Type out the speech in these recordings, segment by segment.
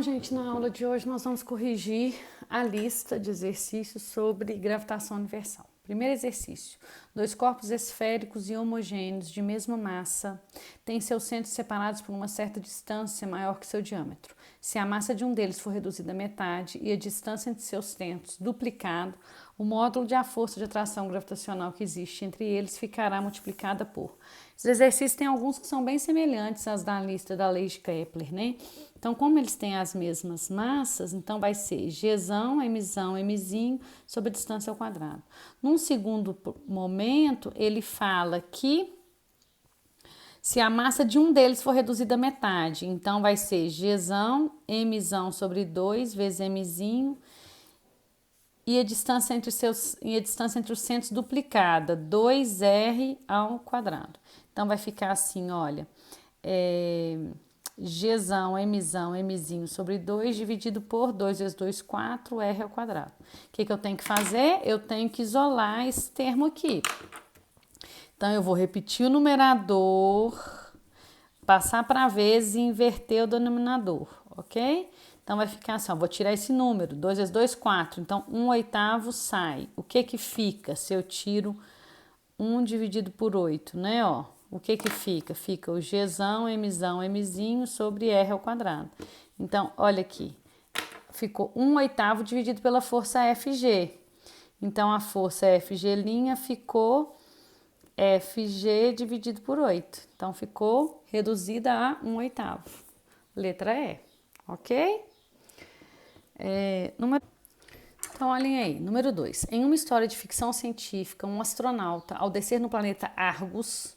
Então, gente, na aula de hoje nós vamos corrigir a lista de exercícios sobre gravitação universal. Primeiro exercício: dois corpos esféricos e homogêneos de mesma massa têm seus centros separados por uma certa distância maior que seu diâmetro. Se a massa de um deles for reduzida à metade e a distância entre seus centros duplicado, o módulo de a força de atração gravitacional que existe entre eles ficará multiplicada por. Os exercícios têm alguns que são bem semelhantes às da lista da lei de Kepler, né? Então, como eles têm as mesmas massas, então vai ser Gzão, Mzão, Mzinho sobre a distância ao quadrado. Num segundo momento, ele fala que se a massa de um deles for reduzida à metade, então vai ser Gzão, Mzão sobre 2 vezes Mzinho e a distância entre os centros duplicada, 2r ao quadrado. Então, vai ficar assim, olha, Gzão, Mzão, Mzinho sobre 2 dividido por 2 vezes 2, 4, r ao quadrado. O que eu tenho que fazer? Eu tenho que isolar esse termo aqui. Então, eu vou repetir o numerador, passar para vezes e inverter o denominador, ok? Então, vai ficar assim, ó, vou tirar esse número, 2 vezes 2, 4. Então, 1/8 sai. O que fica se eu tiro 1 dividido por 8, né, ó? O que fica? Fica o Gzão, Mzão, Mzinho sobre r ao quadrado. Então, olha aqui, ficou 1/8 dividido pela força Fg. Então, a força Fg' ficou Fg dividido por 8. Então, ficou reduzida a 1/8. Letra E, ok? Então, olhem aí, número 2. Em uma história de ficção científica, um astronauta, ao descer no planeta Argus,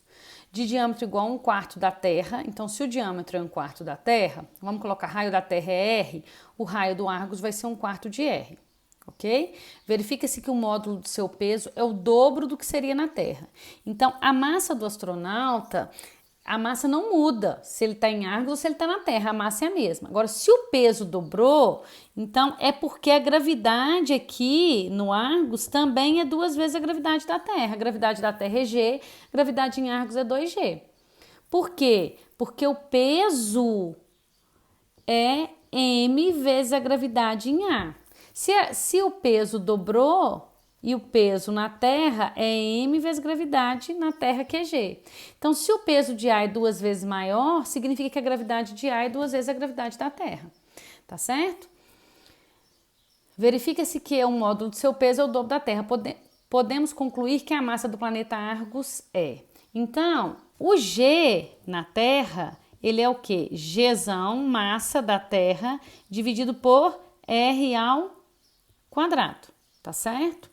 de diâmetro igual a 1/4 da Terra, então se o diâmetro é 1/4 da Terra, vamos colocar raio da Terra é R, o raio do Argus vai ser 1/4 de R, ok? Verifica-se que o módulo do seu peso é o dobro do que seria na Terra. Então, a massa do astronauta, a massa não muda se ele está em Argus ou se ele está na Terra, a massa é a mesma. Agora, se o peso dobrou, então é porque a gravidade aqui no Argus também é 2 vezes a gravidade da Terra. A gravidade da Terra é G, a gravidade em Argus é 2G. Por quê? Porque o peso é M vezes a gravidade em A. Se o peso dobrou, e o peso na Terra é M vezes gravidade na Terra, que é G. Então, se o peso de A é 2 vezes maior, significa que a gravidade de A é 2 vezes a gravidade da Terra. Tá certo? Verifica-se que o módulo do seu peso é o dobro da Terra. Podemos concluir que a massa do planeta Argus é. Então, o G na Terra, ele é o quê? Gzão, massa da Terra, dividido por R ao quadrado. Tá certo?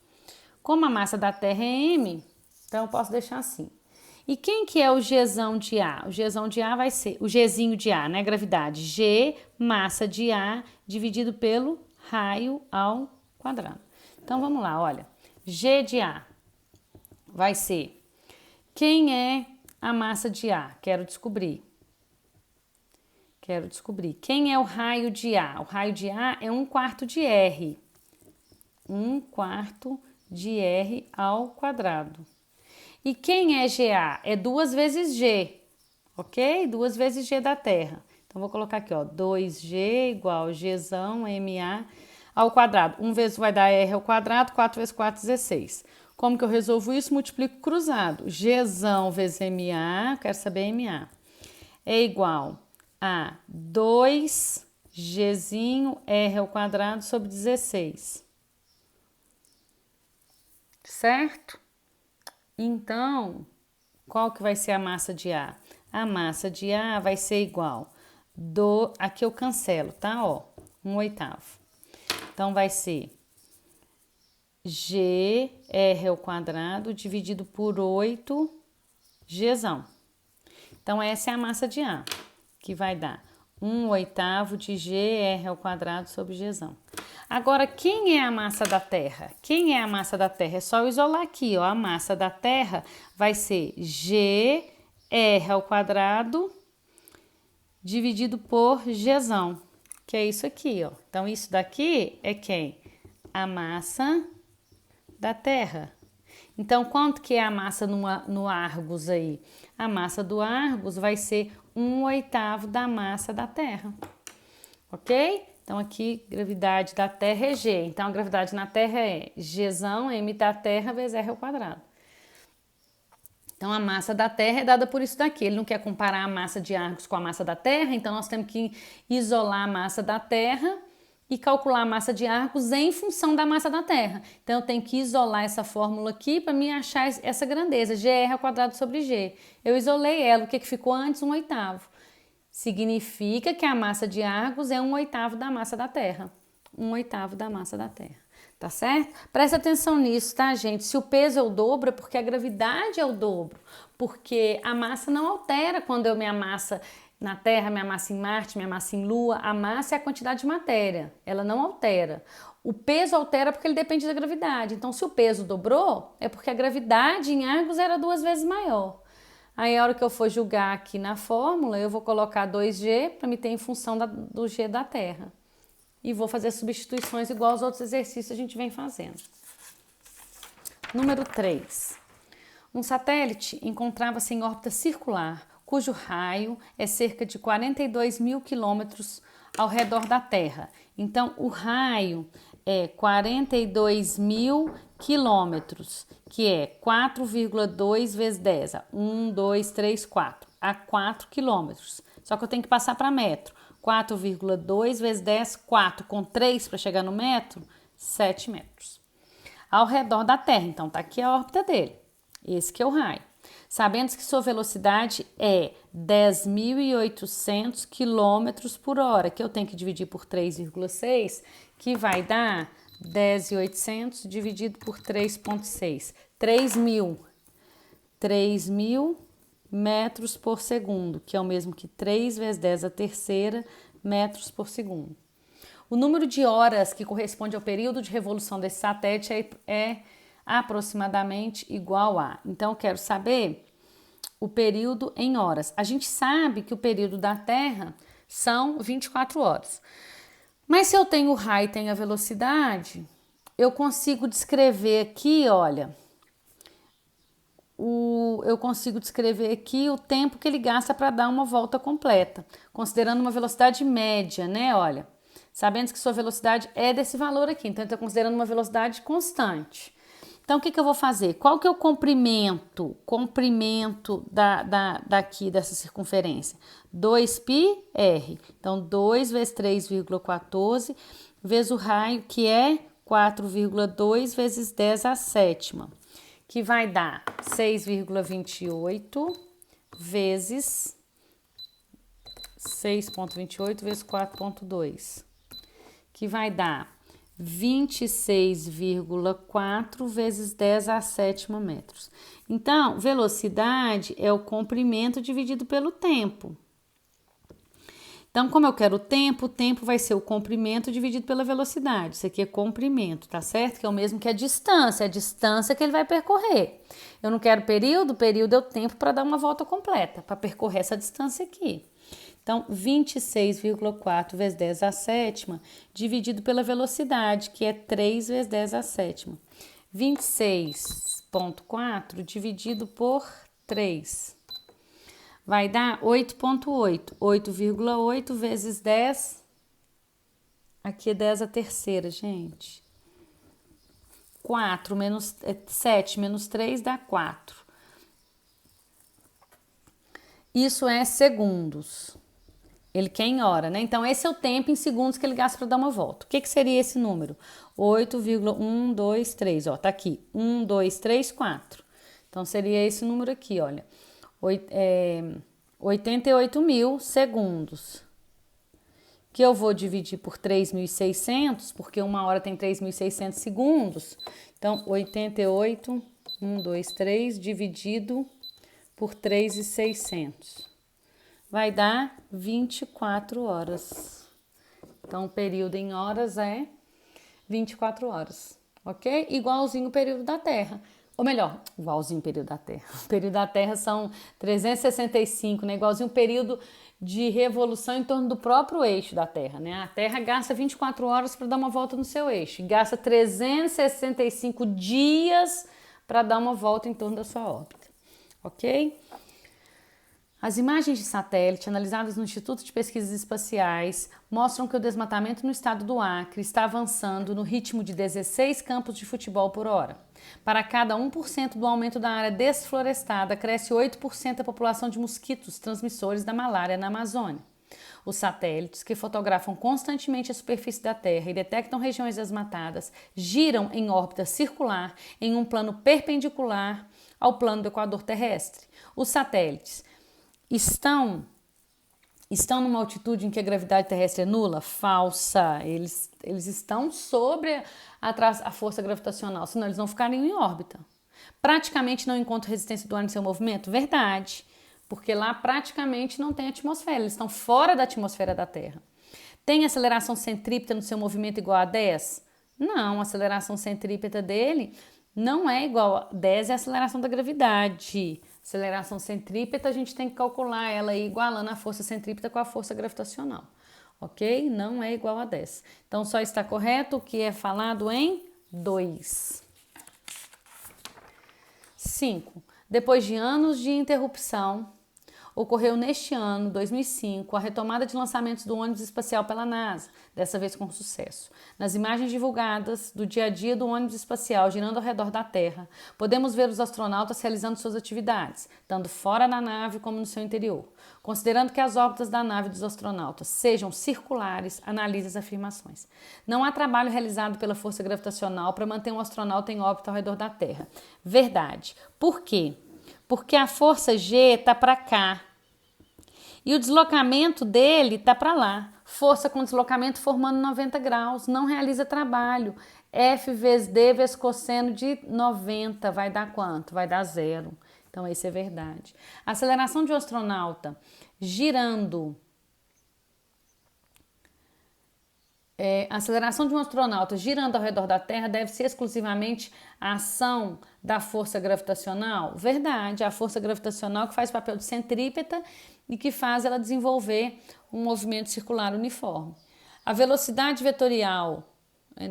Como a massa da Terra é M, então eu posso deixar assim. E quem que é o Gzão de A? O Gzão de A vai ser o Gzinho de A, né? Gravidade. G, massa de A, dividido pelo raio ao quadrado. Então, vamos lá, olha. G de A vai ser... Quem é a massa de A? Quero descobrir. Quem é o raio de A? O raio de A é 1/4 de R. 1/4 de R ao quadrado. E quem é GA? É 2 vezes G, ok? 2 vezes G da Terra. Então, vou colocar aqui, ó, 2G igual Gzão, MA ao quadrado. 1 vezes vai dar R ao quadrado, 4 vezes 4, 16. Como que eu resolvo isso? Multiplico cruzado. Gzão vezes MA, quero saber MA, é igual a 2Gzinho R ao quadrado sobre 16. Certo? Então, qual que vai ser a massa de A? A massa de A vai ser igual aqui eu cancelo, tá? Ó, 1/8. Então, vai ser G R ao quadrado dividido por 8 Gzão. Então, essa é a massa de A, que vai dar 1/8 de G R ao quadrado sobre Gzão. Agora, quem é a massa da Terra? Quem é a massa da Terra? É só eu isolar aqui, ó. A massa da Terra vai ser G R ao quadrado dividido por Gzão, que é isso aqui, ó. Então, isso daqui é quem? A massa da Terra. Então, quanto que é a massa no Argus aí? A massa do Argus vai ser 1/8 da massa da Terra. ok? Então, aqui, gravidade da Terra é G. Então, a gravidade na Terra é Gzão, M da Terra, vezes R ao quadrado. Então, a massa da Terra é dada por isso daqui. Ele não quer comparar a massa de Argos com a massa da Terra, então nós temos que isolar a massa da Terra e calcular a massa de Argos em função da massa da Terra. Então, eu tenho que isolar essa fórmula aqui para me achar essa grandeza, GR ao quadrado sobre G. Eu isolei ela, o que ficou antes? 1/8. Significa que a massa de Argos é 1/8 da massa da Terra. 1/8 da massa da Terra. Tá certo? Presta atenção nisso, tá, gente? Se o peso é o dobro, é porque a gravidade é o dobro. Porque a massa não altera quando eu me amassa na Terra, me amassa em Marte, me amassa em Lua. A massa é a quantidade de matéria. Ela não altera. O peso altera porque ele depende da gravidade. Então, se o peso dobrou, é porque a gravidade em Argos era 2 vezes maior. Aí, a hora que eu for julgar aqui na fórmula, eu vou colocar 2G para me ter em função do G da Terra. E vou fazer substituições igual aos outros exercícios que a gente vem fazendo. Número 3. Um satélite encontrava-se em órbita circular, cujo raio é cerca de 42 mil quilômetros ao redor da Terra. Então, o raio é 42 mil quilômetros, que é 4,2 vezes 10, 1, 2, 3, 4, a 4 quilômetros. Só que eu tenho que passar para metro. 4,2 vezes 10, 4 com 3 para chegar no metro, 7 metros. Ao redor da Terra, então tá aqui a órbita dele. Esse que é o raio. Sabendo que sua velocidade é 10.800 km por hora, que eu tenho que dividir por 3,6, que vai dar 10.800 dividido por 3,6. 3.000 metros por segundo, que é o mesmo que 3 vezes 10 a terceira metros por segundo. O número de horas que corresponde ao período de revolução desse satélite é aproximadamente igual a... Então, eu quero saber o período em horas. A gente sabe que o período da Terra são 24 horas. Mas se eu tenho o raio e tenho a velocidade, eu consigo descrever aqui, olha... eu consigo descrever aqui o tempo que ele gasta para dar uma volta completa, considerando uma velocidade média, né? Olha, sabendo que sua velocidade é desse valor aqui, então eu estou considerando uma velocidade constante. Então, o que eu vou fazer? Qual que é o comprimento daqui dessa circunferência? 2πr. Então, 2 vezes 3,14 vezes o raio, que é 4,2 vezes 10 à sétima. Que vai dar 6,28 vezes 6,28 vezes 4,2, que vai dar 26,4 vezes 10 à sétima metros. Então, velocidade é o comprimento dividido pelo tempo. Então, como eu quero o tempo vai ser o comprimento dividido pela velocidade. Isso aqui é comprimento, tá certo? Que é o mesmo que a distância que ele vai percorrer. Eu não quero período é o tempo para dar uma volta completa, para percorrer essa distância aqui. Então, 26,4 vezes 10 à sétima, dividido pela velocidade, que é 3 vezes 10 à sétima. 26,4 dividido por 3. Vai dar 8,8. 8,8 vezes 10. Aqui é 10 a terceira, gente. 4 menos 7 menos 3 dá 4. Isso é segundos. Ele quer em hora, né? Então, esse é o tempo em segundos que ele gasta para dar uma volta. O que seria esse número? 8,123. Ó, tá aqui. 1, 2, 3, 4. Então, seria esse número aqui, olha. 88 mil segundos, que eu vou dividir por 3.600, porque uma hora tem 3.600 segundos. Então, 88, 1, 2, 3, dividido por 3.600. Vai dar 24 horas. Então, o período em horas é 24 horas, ok? Igualzinho o período da Terra. Ou melhor, igualzinho o período da Terra. O período da Terra são 365, né? Igualzinho o período de revolução em torno do próprio eixo da Terra, né? A Terra gasta 24 horas para dar uma volta no seu eixo. E gasta 365 dias para dar uma volta em torno da sua órbita. Ok? As imagens de satélite analisadas no Instituto de Pesquisas Espaciais mostram que o desmatamento no estado do Acre está avançando no ritmo de 16 campos de futebol por hora. Para cada 1% do aumento da área desflorestada, cresce 8% a população de mosquitos transmissores da malária na Amazônia. Os satélites, que fotografam constantemente a superfície da Terra e detectam regiões desmatadas, giram em órbita circular em um plano perpendicular ao plano do equador terrestre. Os satélites estão numa altitude em que a gravidade terrestre é nula? Falsa. Eles estão sobre a força gravitacional, senão eles não ficariam em órbita. Praticamente não encontram resistência do ar em seu movimento? Verdade, porque lá praticamente não tem atmosfera, eles estão fora da atmosfera da Terra. Tem aceleração centrípeta no seu movimento igual a 10? Não, a aceleração centrípeta dele não é igual a 10, é a aceleração da gravidade. Aceleração centrípeta, a gente tem que calcular ela aí igualando a força centrípeta com a força gravitacional, ok? Não é igual a 10. Então, só está correto o que é falado em 2. 5. Depois de anos de interrupção, ocorreu neste ano, 2005, a retomada de lançamentos do ônibus espacial pela NASA, dessa vez com sucesso. Nas imagens divulgadas do dia a dia do ônibus espacial girando ao redor da Terra, podemos ver os astronautas realizando suas atividades, tanto fora da nave como no seu interior. Considerando que as órbitas da nave dos astronautas sejam circulares, analise as afirmações. Não há trabalho realizado pela força gravitacional para manter um astronauta em órbita ao redor da Terra. Verdade. Por quê? Porque a força G está para cá e o deslocamento dele está para lá. Força com deslocamento formando 90 graus, não realiza trabalho. F vezes D vezes cosseno de 90 vai dar quanto? Vai dar 0. Então, isso é verdade. A aceleração de um astronauta girando... A aceleração de um astronauta girando ao redor da Terra deve ser exclusivamente a ação da força gravitacional? Verdade, a força gravitacional que faz papel de centrípeta e que faz ela desenvolver um movimento circular uniforme. A velocidade vetorial,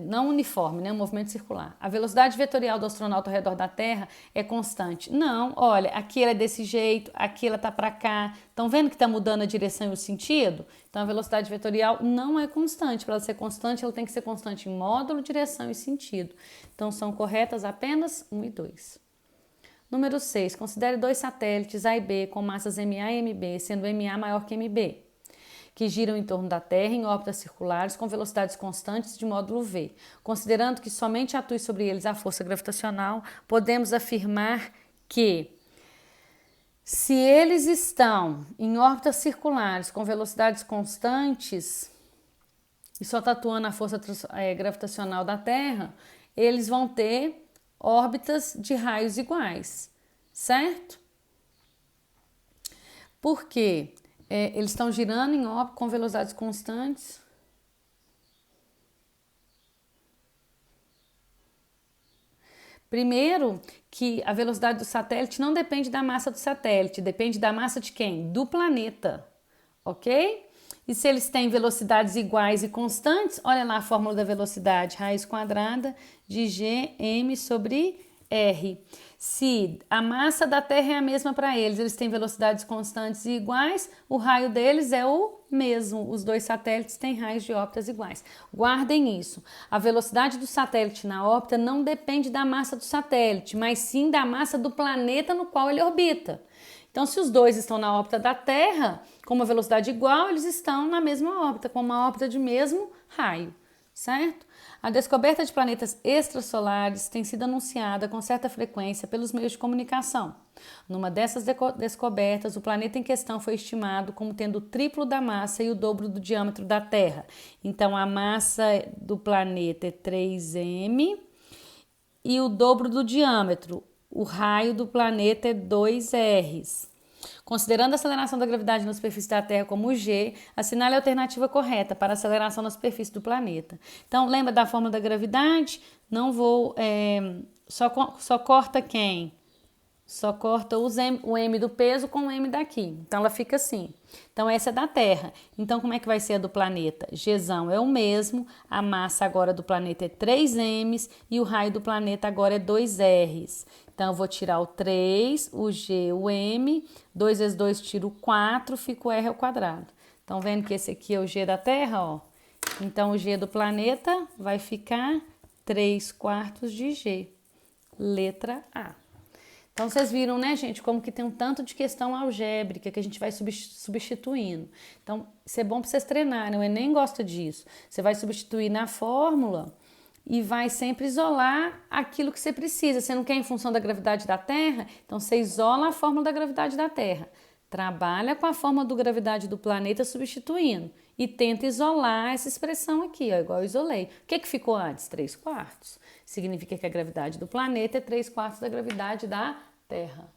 não uniforme, né, um movimento circular. A velocidade vetorial do astronauta ao redor da Terra é constante? Não, olha, aqui ela é desse jeito, aqui ela está para cá. Estão vendo que está mudando a direção e o sentido? Então, a velocidade vetorial não é constante. Para ela ser constante, ela tem que ser constante em módulo, direção e sentido. Então, são corretas apenas 1 e 2. Número 6. Considere 2 satélites A e B com massas MA e MB, sendo MA maior que MB, que giram em torno da Terra em órbitas circulares com velocidades constantes de módulo V. Considerando que somente atue sobre eles a força gravitacional, podemos afirmar que, se eles estão em órbitas circulares com velocidades constantes e só está atuando a força gravitacional da Terra, eles vão ter órbitas de raios iguais, certo? Por quê? Eles estão girando em órbita com velocidades constantes. Primeiro, que a velocidade do satélite não depende da massa do satélite, depende da massa de quem? Do planeta, ok? E se eles têm velocidades iguais e constantes, olha lá a fórmula da velocidade, raiz quadrada de Gm sobre R. Se a massa da Terra é a mesma para eles têm velocidades constantes e iguais, o raio deles é o mesmo. Os 2 satélites têm raios de órbitas iguais. Guardem isso. A velocidade do satélite na órbita não depende da massa do satélite, mas sim da massa do planeta no qual ele orbita. Então, se os 2 estão na órbita da Terra, com uma velocidade igual, eles estão na mesma órbita, com uma órbita de mesmo raio, certo? A descoberta de planetas extrasolares tem sido anunciada com certa frequência pelos meios de comunicação. Numa dessas descobertas, o planeta em questão foi estimado como tendo o triplo da massa e o dobro do diâmetro da Terra. Então, a massa do planeta é 3m e o dobro do diâmetro. O raio do planeta é 2r. Considerando a aceleração da gravidade na superfície da Terra como g, assinale a alternativa correta para a aceleração na superfície do planeta. Então, lembra da fórmula da gravidade? Não vou... só corta quem? Só corta o M do peso com o M daqui. Então, ela fica assim. Então, essa é da Terra. Então, como é que vai ser a do planeta? Gzão é o mesmo, a massa agora do planeta é 3 M's e o raio do planeta agora é 2 R's. Então, eu vou tirar o 3, o G, o M, 2 vezes 2 tiro o 4, fica o R ao quadrado. Então, vendo que esse aqui é o G da Terra, ó. Então, o G do planeta vai ficar 3/4 de G. Letra A. Então, vocês viram, né, gente, como que tem um tanto de questão algébrica que a gente vai substituindo. Então, isso é bom para vocês treinarem, o Enem gosta disso. Você vai substituir na fórmula e vai sempre isolar aquilo que você precisa. Você não quer em função da gravidade da Terra? Então, você isola a fórmula da gravidade da Terra. Trabalha com a fórmula da gravidade do planeta substituindo. E tenta isolar essa expressão aqui, ó, igual eu isolei. O que ficou antes? 3/4. Significa que a gravidade do planeta é 3/4 da gravidade da Terra.